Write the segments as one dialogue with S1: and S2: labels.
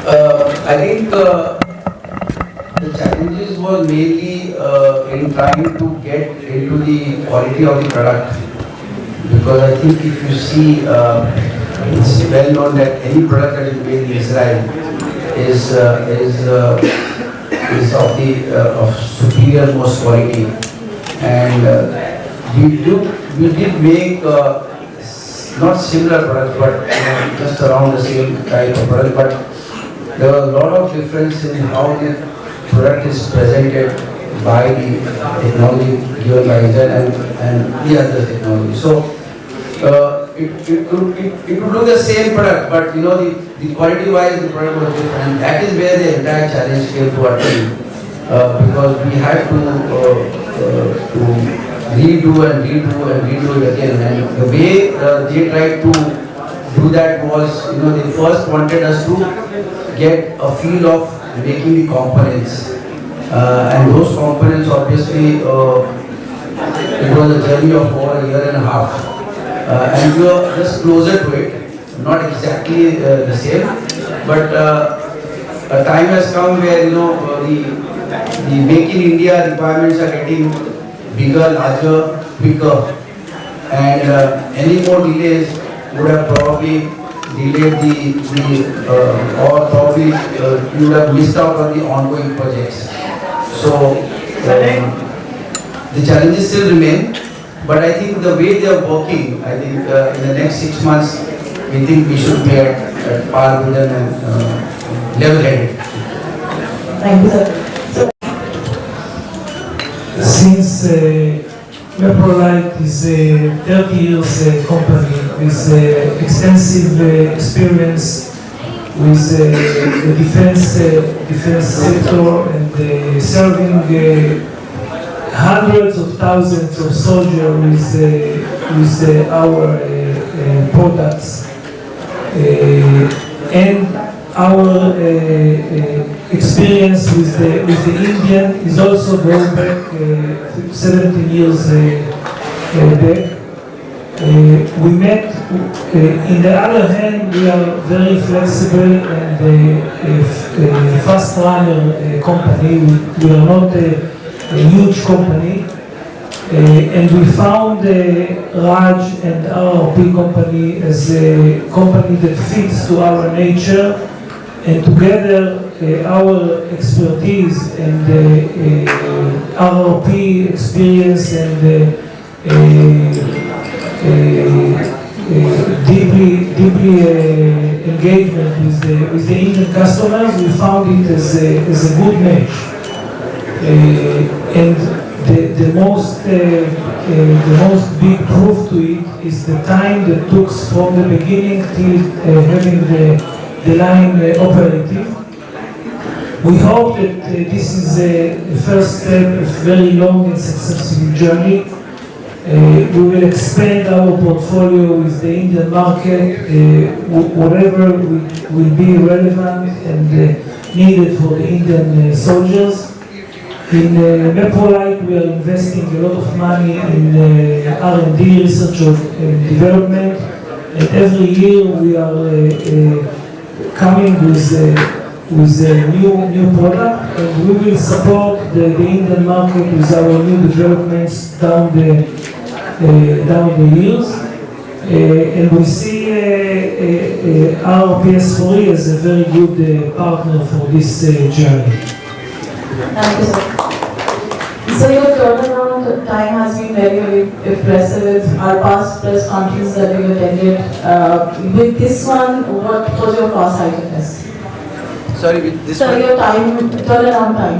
S1: I think the challenges were mainly in trying to get into the quality of the product, because I think if you see, it's well known that any product that is made in Israel is of superior most quality, and we did make not similar products, but just around the same type of product, but there was a lot of difference in how the product is presented by the technology given by Intel and the other technology. So it would look the same product, but the quality wise the product was different, and that is where the entire challenge came to our team, because we had to redo it again, and the way they tried to do that was, they first wanted us to get a feel of making the components, and those components obviously it was a journey of over a year and a half, and we were just closer to it, not exactly the same, but a time has come where the Make in India requirements are getting bigger, larger, quicker, and any more delays would have probably delayed or probably you would have missed out on the ongoing projects. So the challenges still remain, but I think the way they are working, I think in the next 6 months, we think we should be at par with them and level-headed.
S2: Thank you, sir.
S3: Since Meprolite is a 30 years company with extensive experience with the defense sector and serving hundreds of thousands of soldiers with our products, and our experience with the Indian is also going back 17 years back. We met, in the other hand, we are very flexible and a fast runner company. We are not a huge company. And we found Raj and RRP company as a company that fits to our nature, and together our expertise and RRP experience and deeply engagement with the Indian customers, we found it as a good match. And the most big proof to it is the time that took from the beginning till having the line operating. We hope that this is the first step of a very long and successful journey. We will expand our portfolio with the Indian market, whatever will be relevant and needed for the Indian soldiers. In Meprolite, we are investing a lot of money in R&D, research and development, and every year we are coming with a new product, and we will support the Indian market with our new developments down the years. And we see RPS4E as a very good partner for this journey.
S2: Thank you, sir. So your turnaround time has been very, very impressive with our past press conferences that we attended. With this one, what was your far-sightedness?
S1: Sorry, with this
S2: Sir,
S1: one?
S2: your turnaround time.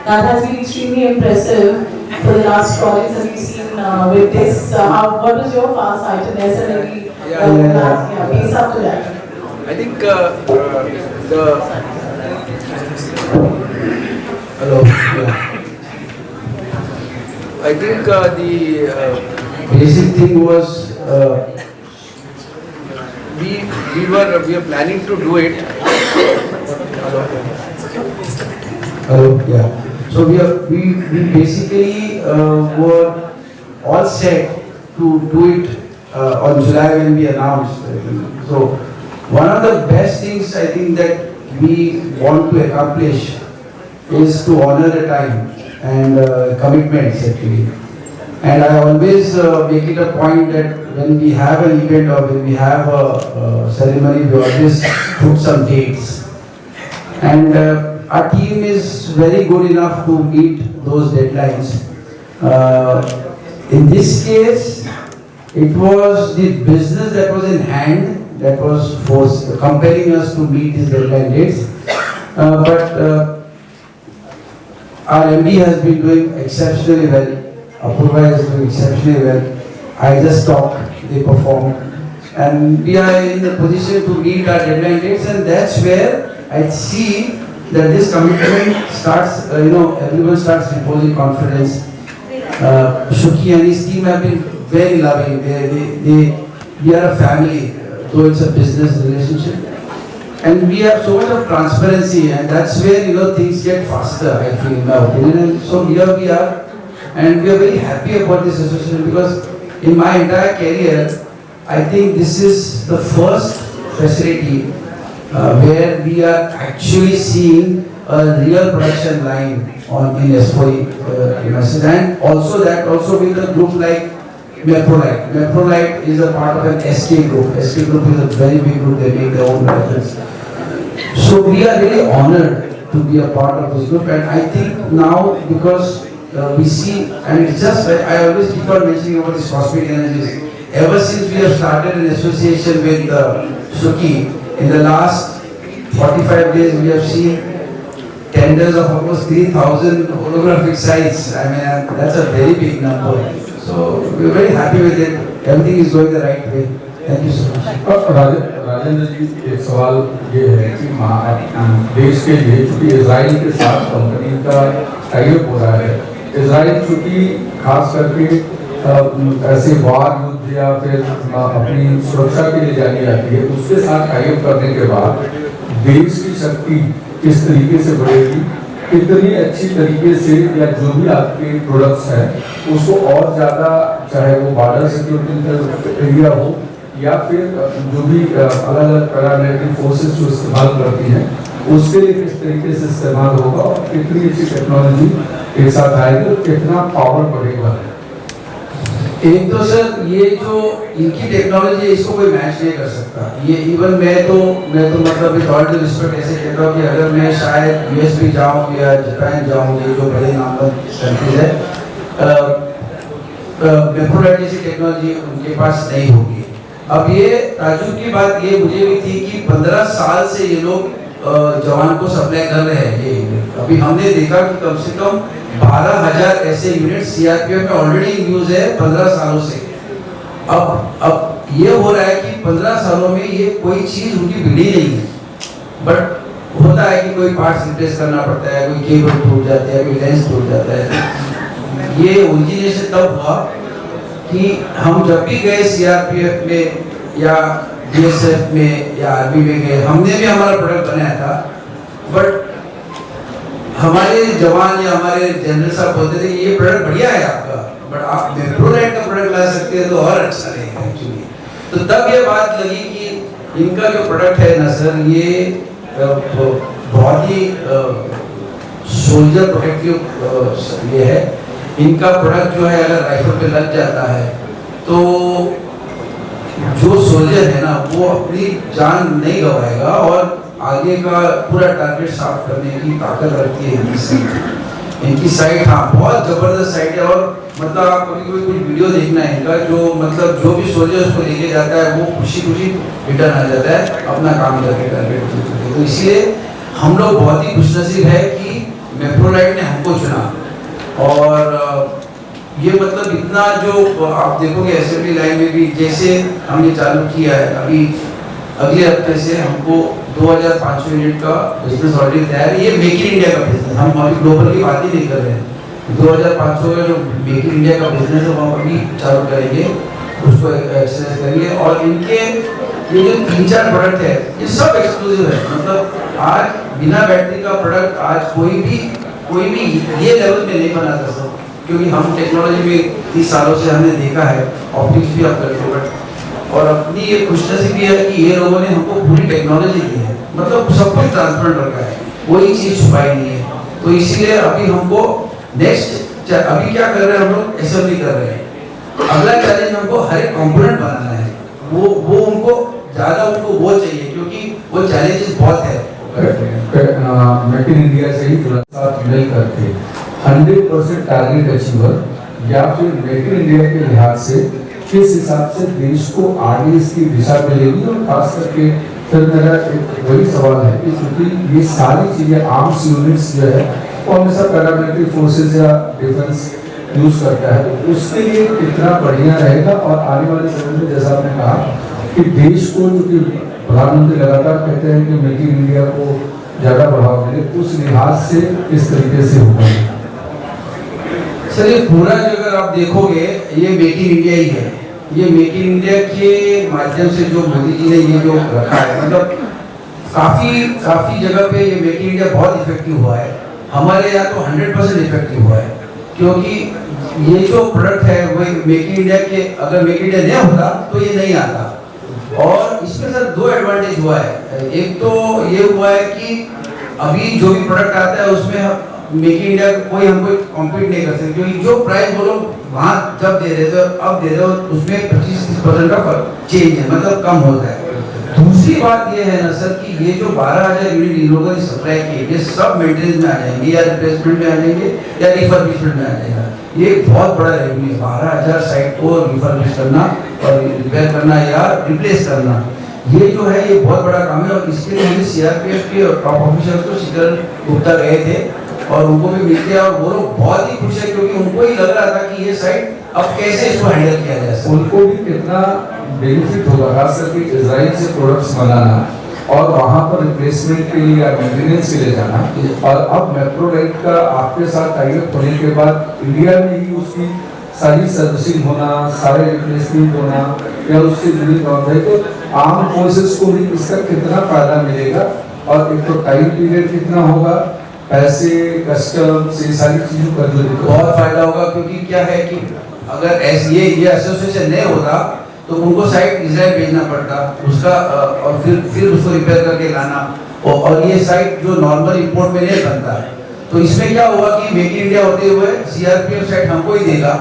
S2: That has been extremely impressive for the last projects that we've seen with this. What was your far-sightedness and maybe base up to that?
S1: I think hello. Yeah. I think the basic thing was we are planning to do it. Hello. Yeah. So we basically were all set to do it on July when we announced. So one of the best things I think that we want to accomplish is to honor the time and commitments actually. And I always make it a point that when we have an event or when we have a ceremony, we always put some dates. And our team is very good enough to meet those deadlines. In this case, it was the business that was in hand that was compelling us to meet these deadline dates. But our MD has been doing exceptionally well. Apurva is doing exceptionally well. I just talked, they performed. And we are in the position to meet our deadline dates, and that's where I see that this commitment starts, everyone starts reposing confidence. Shuki and his team have been very loving. We are a family, though it's a business relationship. And we have so much of transparency, and that's where things get faster, I feel, in my opinion. And so here we are, and we are very happy about this association because in my entire career, I think this is the first facility where we are actually seeing a real production line in S4E and also with a group like Meprolite. Meprolite is a part of an SK group. SK group is a very big group, they make their own reference. So we are really honored to be a part of this group, and I think now because we see, and it's just, I always keep on mentioning about this cosmic energies. Ever since we have started an association with Shuki, in the last 45 days we have seen tenders of almost 3,000 holographic sites. I mean, that's a very big number. So we're very happy with it. Everything is going the right way. Thank you so much.
S4: Rajendra जी, एक सवाल ये है कि देश के लिए चूंकि Israel के साथ कंपनी का टाइप हो रहा है, इजराइल चूंकि खास करके ऐसे वार युद्ध या फिर अपनी सुरक्षा के लिए जानी जाती है, उसके साथ टाइप करने के बाद देश की शक्ति किस तरीके से बढ़ेगी, कितनी अच्छी तरीके से या जो भी आपके प्रोडक्ट्स हैं उसको और ज़्यादा, चाहे वो बॉर्डर सिक्योरिटी एरिया हो या फिर जो भी अलग अलग पैरामिलिट्री फोर्सेस जो इस्तेमाल करती हैं उसके लिए किस तरीके से इस्तेमाल होगा और कितनी अच्छी टेक्नोलॉजी एक साथ आएगी और कितना पावर बढ़ेगा।
S1: एक तो सर ये जो इनकी टेक्नोलॉजी है इसको कोई मैच नहीं कर सकता। ये इवन मैं तो मतलब विद ऑल ड्यू रिस्पेक्ट ऐसे कहता हूँ कि अगर मैं शायद यूएस भी जाऊँ या जापान जाऊँ, ये जो बड़े नामवर कंट्रीज है, मेप्रोलाइट जैसी टेक्नोलॉजी उनके पास नहीं होगी। अब ये ताजुब की बात ये मुझे भी थी कि 15 साल से ये लोग जवान को सप्लाई कर रहे हैं। ये अभी हमने देखा कि कम से कम 12,000 ऐसे यूनिट सीआरपीएफ में ऑलरेडी यूज है 15 सालों से। अब ये हो रहा है कि 15 सालों में ये कोई चीज उनकी बिगड़ी नहीं है, बट होता है कि कोई पार्ट्स रिप्लेस करना पड़ता है, कोई केबल टूट जाता है, कोई लेंस टूट जाता है। ये ओरिजिनेशन तब हुआ कि हम जब भी गए सीआरपीएफ में या बीएसएफ में या आर्मी में गए, हमने भी हमारा प्रोडक्ट बनाया था, बट हमारे जवान या हमारे जनरल साहब बोलते थे कि ये प्रोडक्ट बढ़िया है आपका, बट आप मेप्रोलाइट का प्रोडक्ट ला सकते हैं तो और अच्छा रहेगा एक्चुअली। तो तब ये बात लगी कि इनका जो प्रोडक्ट है ना सर, ये बहुत ही सोल्जर प्रोटेक्टिव ये है। इनका प्रोडक्ट जो है अगर राइफल पे लग जाता है तो जो सोल्जर है ना वो अपनी जान नहीं गवाएगा और आगे का पूरा टारगेट साफ करने की ताकत रखती है इनकी साइट। इनकी साइट हाँ बहुत जबरदस्त साइट है, और मतलब आप कभी कोई वीडियो देखना है इनका, जो मतलब जो भी सोल्जर उसको लेके जाता है वो खुशी खुशी रिटर्न आ जाता है अपना काम करके टारगेट। तो इसलिए हम लोग बहुत ही खुशनसीब है कि मेप्रोलाइट ने हमको चुना। और ये मतलब इतना जो आप देखोगे असेंबली लाइन में भी जैसे हमने चालू किया है, अभी अगले हफ्ते से हमको 2500 यूनिट का बिजनेस ऑलरेडी तैयार है। ये मेक इन इंडिया का बिजनेस, हम अभी ग्लोबल की बात ही नहीं कर रहे हैं। 2500 का जो मेक इन इंडिया का बिजनेस है वो हम अभी चालू करेंगे, उसको एक्सरसाइज करेंगे। और इनके ये जो 3-4 प्रोडक्ट है ये सब एक्सक्लूसिव है। मतलब आज बिना बैटरी का प्रोडक्ट आज कोई भी ये लेवल में नहीं बनाता सर, क्योंकि हम टेक्नोलॉजी में 30 सालों से हमने देखा है, ऑप्टिक्स भी आप करते हो, बट और अपनी ये खुशनसीबी है कि ये लोगों ने हमको पूरी टेक्नोलॉजी दी है, मतलब सब कुछ ट्रांसपेरेंट रखा है, कोई चीज छुपाई नहीं है। तो इसीलिए अभी हमको नेक्स्ट अभी क्या कर रहे हैं, हम लोग असेंबली कर रहे हैं। अगला चैलेंज हमको हर एक कंपोनेंट बनाना है, वो उनको ज्यादा उनको वो चाहिए क्योंकि वो चैलेंजेस बहुत है।
S4: मेक इन इंडिया से ही साथ मिल करके 100% टारगेट अचीवर या फिर मेक इन इंडिया के लिहाज से किस हिसाब से देश को आगे इसकी दिशा मिलेगी। और खास करके फिर मेरा एक वही सवाल है कि क्योंकि ये सारी चीजें आर्म्स यूनिट्स जो है वो हमेशा पैरामिलिट्री फोर्सेज या डिफेंस यूज करता है, तो उसके लिए कितना बढ़िया रहेगा। और आने वाले समय में जैसा आपने कहा कि देश को, जो कि प्रधानमंत्री लगातार कहते हैं कि मेक इन इंडिया को ज्यादा बढ़ावा मिले, उस लिहाज से किस तरीके से होगा।
S1: सर ये पूरा जो अगर आप देखोगे ये मेक इन इंडिया ही है। ये मेक इन इंडिया के माध्यम से जो मोदी जी ने ये जो रखा है, मतलब काफी जगह पे ये मेक इन इंडिया बहुत इफेक्टिव हुआ है। हमारे यहाँ तो 100% इफेक्टिव हुआ है, क्योंकि ये जो प्रोडक्ट है वो मेक इन इंडिया के, अगर मेक इन इंडिया नहीं होता तो ये नहीं आता। और इसमें सर दो एडवांटेज हुआ है। एक तो ये हुआ है कि अभी जो भी प्रोडक्ट आता है उसमें मेक इन इंडिया कोई हमको कॉम्पीट नहीं कर सकते, क्योंकि जो प्राइस वो लोग वहाँ जब दे रहे थे अब दे रहे हो उसमें 25-30% का चेंज है, मतलब कम होता है। दूसरी बात ये है ना सर कि ये जो 12,000 यूनिट इन लोगों ने सप्लाई किए, ये सब मेंटेनेंस में आ जाएंगे या रिप्लेसमेंट में आ जाएंगे या रिफर्बिशमेंट में आ जाएगा। ये बहुत बड़ा रेवेन्यू है, 12,000 साइट को रिफर्बिश करना और रिपेयर करना या रिप्लेस करना, ये जो है ये बहुत बड़ा काम है। और इसके लिए हमने सीआरपीएफ के टॉप ऑफिसर्स को शिखर गुप्ता गए थे और उनको भी मिलते हैं, और वो लोग बहुत ही खुश है क्योंकि उनको ही लग रहा था कि ये साइट अब कैसे इसको हैंडल किया जाए।
S4: उनको भी कितना बेनिफिट होगा, खास करके इजराइल से प्रोडक्ट्स बनाना और वहाँ पर रिप्लेसमेंट के लिए या मेंटेनेंस के लिए जाना। और अब मेट्रो लाइट का आपके साथ टाइप होने के बाद इंडिया में ही उसकी सारी सर्विसिंग होना, सारे रिप्लेसमेंट होना या उससे जुड़ी बात है, तो आम फोर्सेस को भी इसका कितना फायदा मिलेगा। और एक तो टाइम पीरियड कितना होगा, पैसे, कस्टम्स, ये सारी चीजों का
S1: बहुत फायदा होगा। क्योंकि क्या है कि अगर ये एसोसिएशन नहीं होता तो उनको साइट इजराइल भेजना पड़ता उसका, और फिर उसको रिपेयर करके लाना, और ये साइट जो नॉर्मल इंपोर्ट में नहीं बनता है। तो इसमें क्या हुआ कि मेक इन इंडिया होते हुए सीआरपीएफ साइट हमको ही देगा,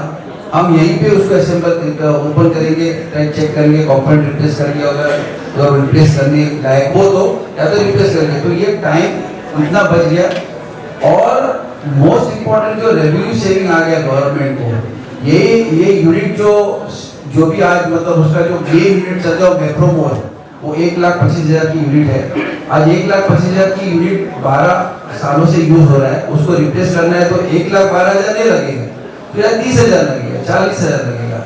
S1: हम यहीं पे उसको असेंबल ओपन करेंगे, चेक करेंगे, कंपोनेंट रिप्लेस करेंगे, अगर रिप्लेस करने लायक हो तो या तो रिप्लेस करेंगे। तो ये टाइम इतना बच गया। और मोस्ट इम्पोर्टेंट जो रेवेन्यू सेविंग आ गया गवर्नमेंट को, ये यूनिट जो भी आज मतलब उसका जो मेन यूनिट चलता है मेट्रो मोड, वो 1,25,000 की यूनिट है। आज 1,25,000 की यूनिट 12 सालों से यूज हो रहा है, उसको रिप्लेस करना है तो 1,12,000 नहीं लगेगा, फिर 30,000 लगेगा, 40,000 लगेगा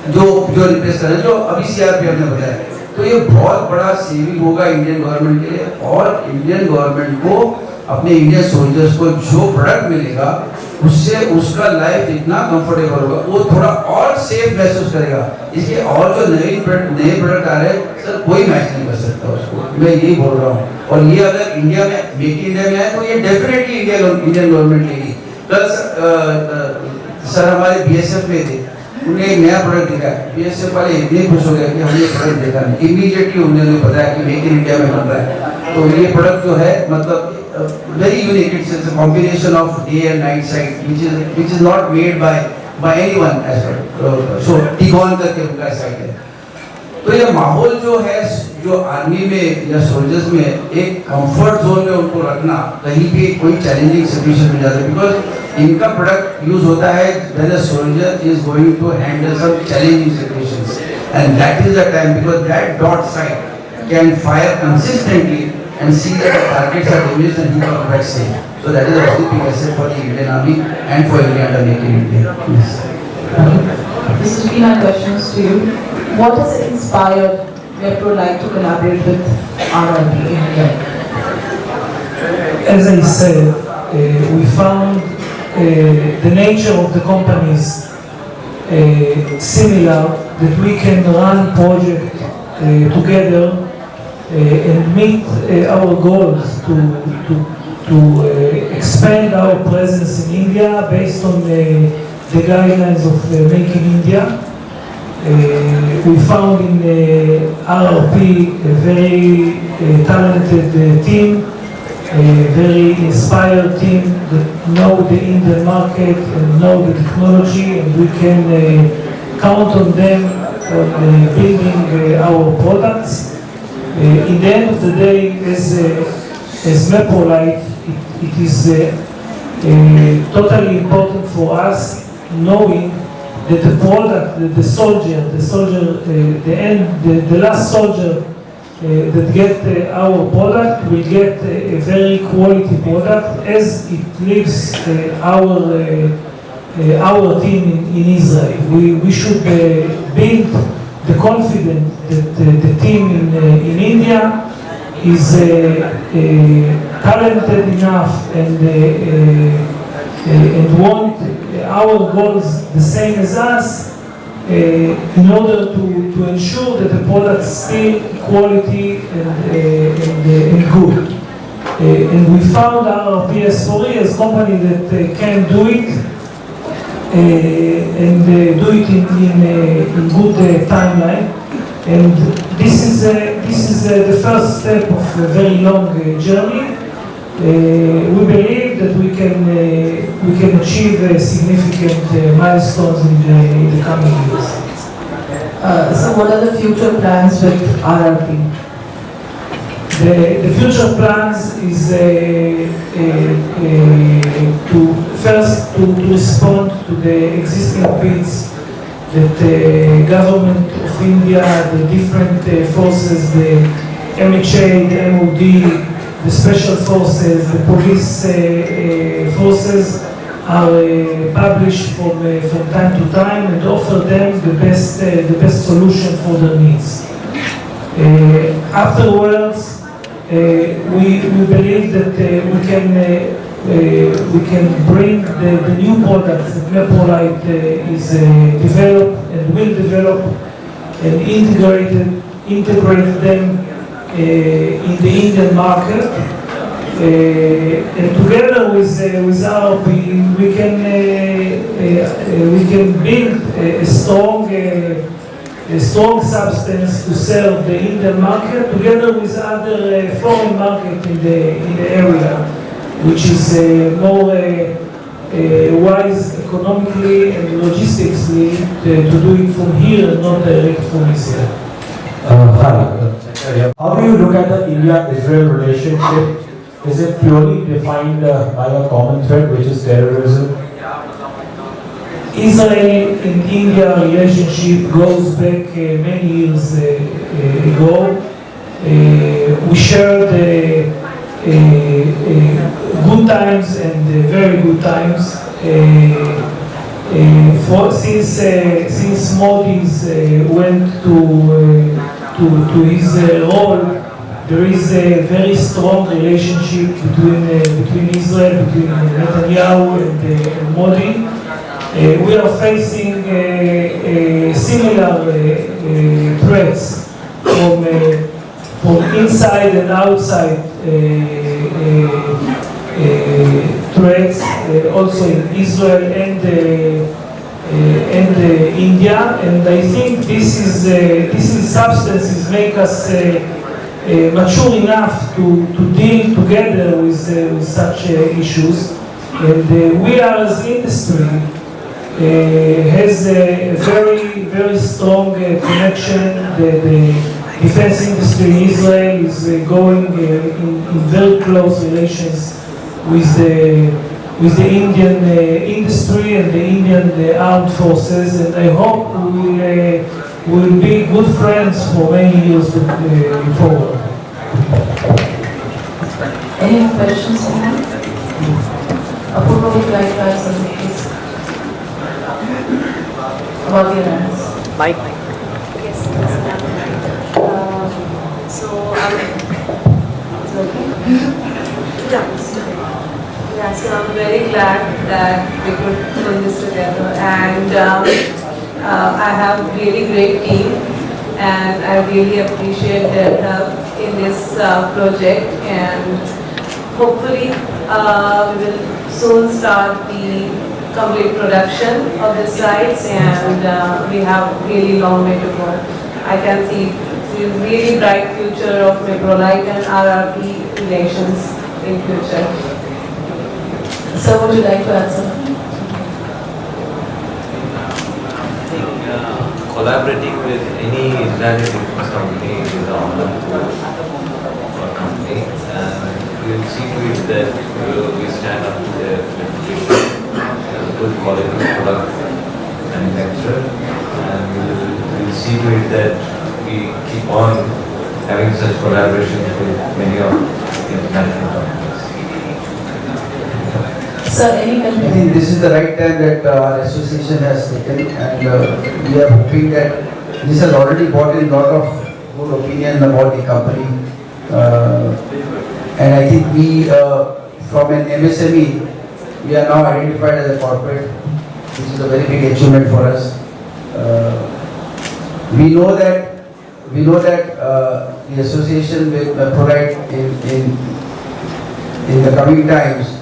S1: जो रिप्लेस करना है, जो अभी सीआरपीएफ ने बताया। तो ये बहुत बड़ा सेविंग होगा इंडियन गवर्नमेंट के लिए, और इंडियन गवर्नमेंट को अपने इंडियन सोल्जर्स को जो प्रोडक्ट मिलेगा उससे उसका लाइफ इतना कंफर्टेबल होगा, वो थोड़ा और सेफ महसूस करेगा। इसके और जो नए प्रोडक्ट आ रहे हैं सर, कोई मैच नहीं कर सकता उसको, मैं यही बोल रहा हूँ। और ये अगर इंडिया में मेक इन इंडिया में आए तो ये डेफिनेटली इंडियन गवर्नमेंट लेगी। कल सर हमारे बीएसएफ में थे, उन्हें एक नया प्रोडक्ट दिखा, बीएसएफ वाले इतने खुश हो गए कि हमने प्रोडक्ट देखा नहीं, इमीडिएटली उन्होंने बताया कि मेक इन इंडिया में बन रहा है। तो ये प्रोडक्ट जो है मतलब very unique, it's a combination of day and night sight which is not made by anyone as well. So Tigon करके उनका साइट है। तो ये माहौल जो है, जो आर्मी में या सोल्जर्स में एक कंफर्ट जोन में उनको रखना, कहीं भी कोई चैलेंजिंग सिचुएशन में जाता है, बिकॉज इनका प्रोडक्ट यूज होता है when a soldier is going to handle some challenging situations, and that is the time because that dot sight can fire consistently and see that the targets are damaged and he comes back safe. So that is a very big asset for the Indian Army and for India under Make in India. Yes.
S2: This is my questions to you. What has inspired Wipro like to collaborate with RRB in India?
S3: As I said, we found the nature of the companies similar, that we can run project together and meet our goals to expand our presence in India based on the guidelines of Make in India. We found in RRP a very talented team, a very inspired team that know the Indian market and know the technology, and we can count on them on building our products. In the end of the day, as Meprolite, it is totally important for us knowing that the product, that the last soldier that get our product will get a very quality product as it leaves our team in Israel. We should build the confidence that the team in India is talented enough and want our goals the same as us in order to ensure that the product still quality and good. And we found our PS4E as a company that can do it and do it in good timeline. And this is the first step of a very long journey. We believe that we can achieve significant milestones in the coming years.
S2: So what are the future plans with RRP?
S3: The future plans is to respond to the existing bids that the government of India, the different forces, the MHA, the MOD, the special forces, the police forces are published from time to time and offer them the best solution for their needs. Afterwards, we believe that we can bring the new products that Meprolite is developed and will develop and integrate them in the Indian market, and together with RRP, we can build a strong substance to serve the Indian market, together with other foreign market in the area, which is more wise economically and logistically to do it from here and not direct from Israel.
S5: Hi. How do you look at the India-Israel relationship? Is it purely defined by a common threat, which is terrorism?
S3: Israel and India relationship goes back many years ago. We shared good times and very good times. Since Modi went to his role, there is a very strong relationship between Israel, between Netanyahu and Modi. We are facing similar threats from inside and outside threats, also in Israel and India, and I think this substances make us mature enough to deal together with such issues, and we are as industry has a very strong connection. The defense industry in Israel is going in very close relations with the Indian industry and the Indian armed forces, and I hope we will be good friends for many years forward.
S2: Any questions for him? Apurva, would you like to add something, please? About the alliance.
S6: Mike.
S7: Yes, so it's okay. Yeah, so I'm very glad that we could put this together, and I have a really great team, and I really appreciate their help in this project, and hopefully we will soon start the complete production of the sites, and we have really long way to go. I can see really bright future of Meprolite and RRP relations in future.
S2: Sir, would you like to answer?
S6: I think collaborating with any Israeli defense company is an honor to our company, and we will see to it that we stand up to their reputation as a good quality product manufacturer, and we will see to it that we keep on having such collaborations with many of the international companies.
S2: Sir, any
S1: I
S2: conclusion?
S1: think this is the right time that our association has taken, and we are hoping that this has already brought in a lot of good opinion about the company. And I think we, from an MSME, we are now identified as a corporate, which is a very big achievement for us. We know that the association with Meprolite in the coming times,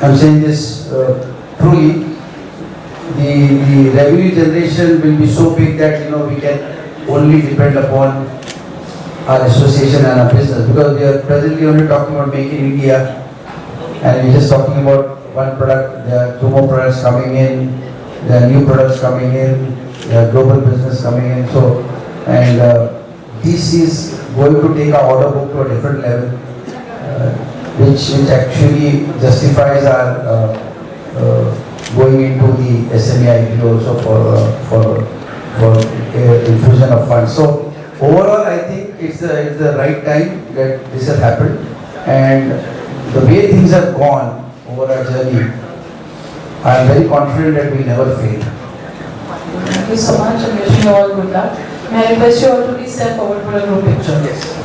S1: I'm saying this truly, the revenue generation will be so big that we can only depend upon our association and our business, because we are presently only talking about Make in India, and we're just talking about one product. There are 2 more products coming in, there are new products coming in, there are global business coming in. So, and this is going to take our order book to a different level, which actually justifies our going into the SME IPO also for infusion of funds. So overall, I think it's the right time that this has happened, and the way things have gone over our journey, I am very confident that we never fail.
S2: Thank you so much, and wishing you all good luck. May I request you all to please step forward for a group picture?
S1: Yes.